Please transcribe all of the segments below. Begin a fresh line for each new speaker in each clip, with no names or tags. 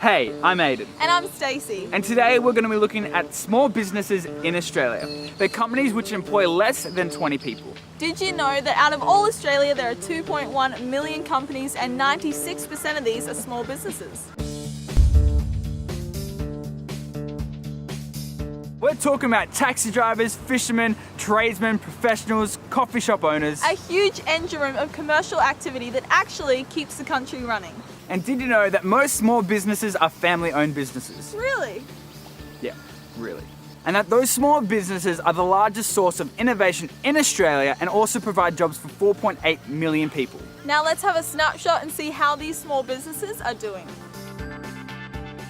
Hey, I'm Aiden.
And I'm Stacey.
And today we're going to be looking at small businesses in Australia. They're companies which employ less than 20 people.
Did you know that out of all Australia there are 2.1 million companies and 96% of these are small businesses?
We're talking about taxi drivers, fishermen, tradesmen, professionals, coffee shop owners.
A huge engine room of commercial activity that actually keeps the country running.
And did you know that most small businesses are family-owned businesses?
Really?
Yeah, really. And that those small businesses are the largest source of innovation in Australia and also provide jobs for 4.8 million people.
Now let's have a snapshot and see how these small businesses are doing.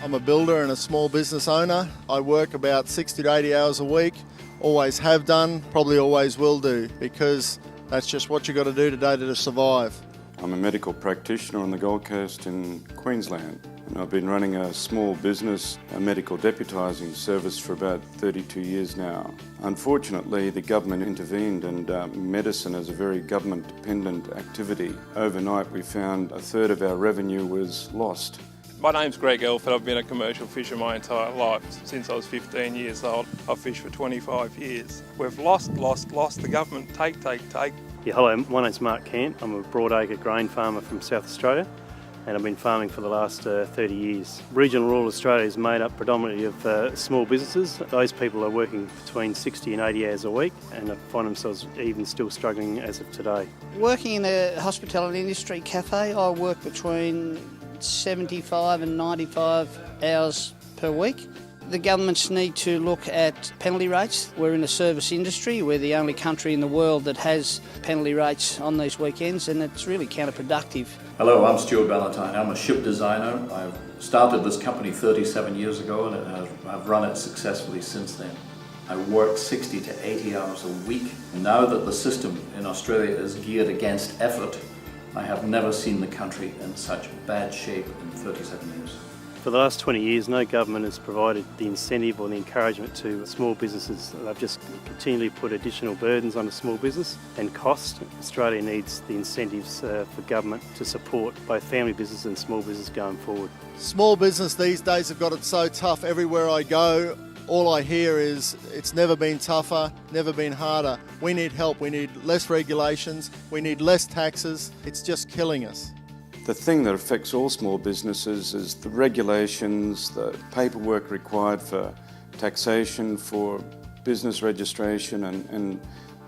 I'm a builder and a small business owner. I work about 60 to 80 hours a week. Always have done, probably always will do, because that's just what you got to do today to survive.
I'm a medical practitioner on the Gold Coast in Queensland, and I've been running a small business, a medical deputising service, for about 32 years now. Unfortunately, the government intervened, and medicine is a very government-dependent activity. Overnight, we found a third of our revenue was lost.
My name's Greg Elford. I've been a commercial fisher my entire life. Since I was 15 years old, I've fished for 25 years. We've lost. The government take.
Yeah, hello, my name's Mark Kent. I'm a broadacre grain farmer from South Australia, and I've been farming for the last 30 years. Regional rural Australia is made up predominantly of small businesses. Those people are working between 60 and 80 hours a week and find themselves even still struggling as of today.
Working in the hospitality industry cafe, I work between 75 and 95 hours per week. The governments need to look at penalty rates. We're in the service industry. We're the only country in the world that has penalty rates on these weekends, and it's really counterproductive.
Hello, I'm Stuart Valentine. I'm a ship designer. I've started this company 37 years ago and I've run it successfully since then. I work 60 to 80 hours a week. Now that the system in Australia is geared against effort, I have never seen the country in such bad shape in 37 years.
For the last 20 years, no government has provided the incentive or the encouragement to small businesses. They've just continually put additional burdens on a small business and cost. Australia needs the incentives for government to support both family business and small business going forward.
Small business these days have got it so tough everywhere I go. All I hear is it's never been tougher, never been harder. We need help, we need less regulations, we need less taxes. It's just killing us.
The thing that affects all small businesses is the regulations, the paperwork required for taxation, for business registration and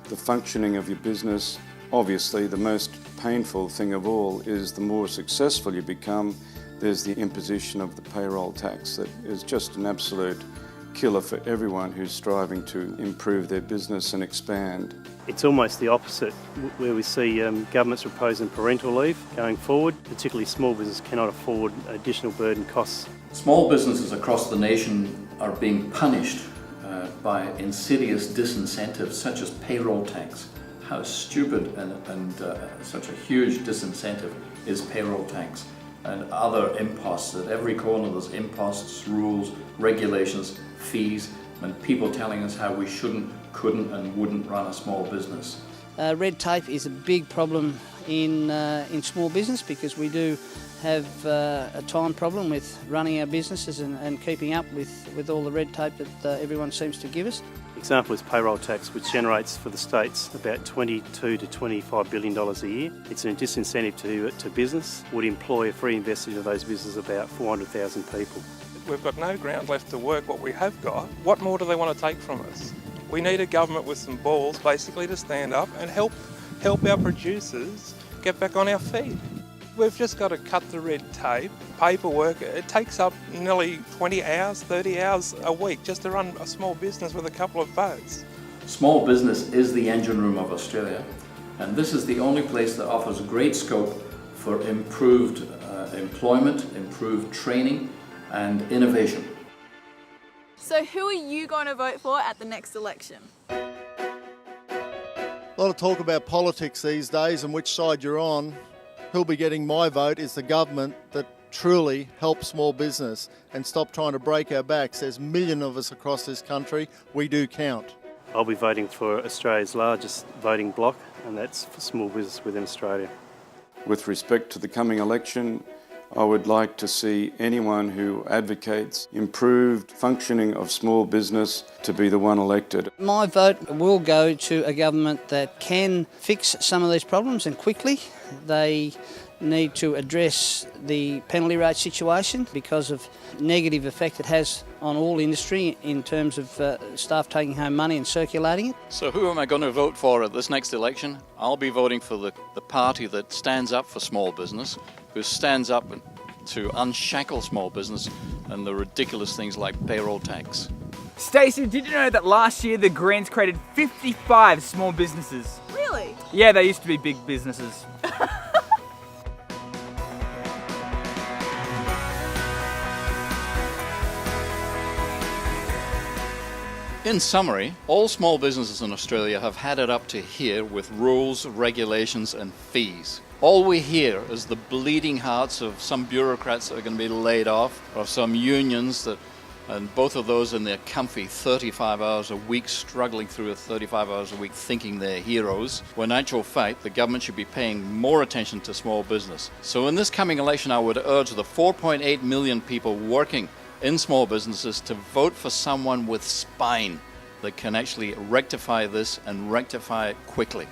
the functioning of your business. Obviously, the most painful thing of all is the more successful you become, there's the imposition of the payroll tax that is just an absolute killer for everyone who's striving to improve their business and expand.
It's almost the opposite, where we see governments proposing parental leave going forward. Particularly small business cannot afford additional burden costs.
Small businesses across the nation are being punished by insidious disincentives such as payroll tax. How stupid and such a huge disincentive is payroll tax, and other imposts. At every corner there's imposts, rules, regulations, fees, and people telling us how we shouldn't, couldn't and wouldn't run a small business.
Red tape is a big problem in small business because we do have a time problem with running our businesses and keeping up with all the red tape that everyone seems to give us.
Example is payroll tax, which generates for the states about $22 to $25 billion a year. It's a disincentive to business, would employ a free investor of those businesses about 400,000 people.
We've got no ground left to work what we have got. What more do they want to take from us? We need a government with some balls basically to stand up and help our producers get back on our feet. We've just got to cut the red tape, paperwork. It takes up nearly 20 hours, 30 hours a week just to run a small business with a couple of boats.
Small business is the engine room of Australia, and this is the only place that offers great scope for improved employment, improved training and innovation.
So who are you going to vote for at the next election?
A lot of talk about politics these days and which side you're on. Who'll be getting my vote is the government that truly help small business and stop trying to break our backs. There's a million of us across this country. We do count.
I'll be voting for Australia's largest voting bloc, and that's for small business within Australia.
With respect to the coming election, I would like to see anyone who advocates improved functioning of small business to be the one elected.
My vote will go to a government that can fix some of these problems and quickly. They need to address the penalty rate situation because of negative effect it has on all industry in terms of staff taking home money and circulating it.
So who am I going to vote for at this next election? I'll be voting for the party that stands up for small business, who stands up to unshackle small business and the ridiculous things like payroll tax.
Stacey, did you know that last year the Greens created 55 small businesses?
Really?
Yeah, they used to be big businesses.
In summary, all small businesses in Australia have had it up to here with rules, regulations and fees. All we hear is the bleeding hearts of some bureaucrats that are going to be laid off, or some unions and both of those in their comfy 35 hours a week, struggling through 35 hours a week thinking they're heroes, when in actual fact the government should be paying more attention to small business. So in this coming election I would urge the 4.8 million people working in small businesses to vote for someone with spine that can actually rectify this and rectify it quickly.